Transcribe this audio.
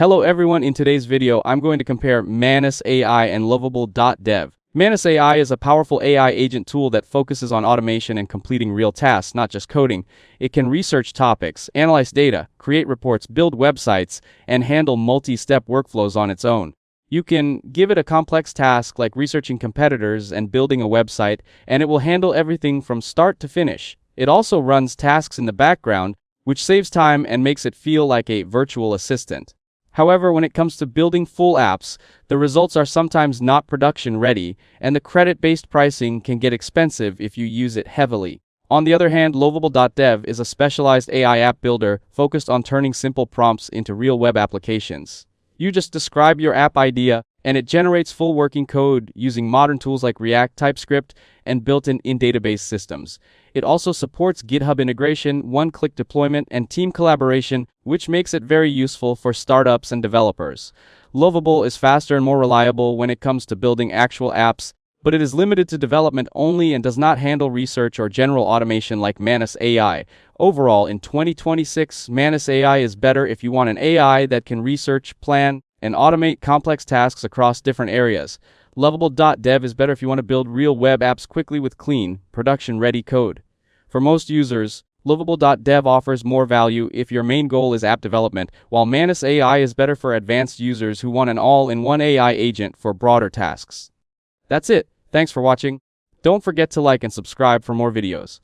Hello everyone, in today's video I'm going to compare Manus AI and Lovable.dev. Manus AI is a powerful AI agent tool that focuses on automation and completing real tasks, not just coding. It can research topics, analyze data, create reports, build websites, and handle multi-step workflows on its own. You can give it a complex task like researching competitors and building a website, and it will handle everything from start to finish. It also runs tasks in the background, which saves time and makes it feel like a virtual assistant. However, when it comes to building full apps, the results are sometimes not production-ready, and the credit-based pricing can get expensive if you use it heavily. On the other hand, Lovable.dev is a specialized AI app builder focused on turning simple prompts into real web applications. You just describe your app idea, and it generates full working code using modern tools like React, TypeScript, and built-in database systems. It also supports GitHub integration, one-click deployment, and team collaboration, which makes it very useful for startups and developers. Lovable is faster and more reliable when it comes to building actual apps, but it is limited to development only and does not handle research or general automation like Manus AI. Overall, in 2026, Manus AI is better if you want an AI that can research, plan, and automate complex tasks across different areas. Lovable.dev is better if you want to build real web apps quickly with clean, production-ready code. For most users, Lovable.dev offers more value if your main goal is app development, while Manus AI is better for advanced users who want an all-in-one AI agent for broader tasks. That's it. Thanks for watching. Don't forget to like and subscribe for more videos.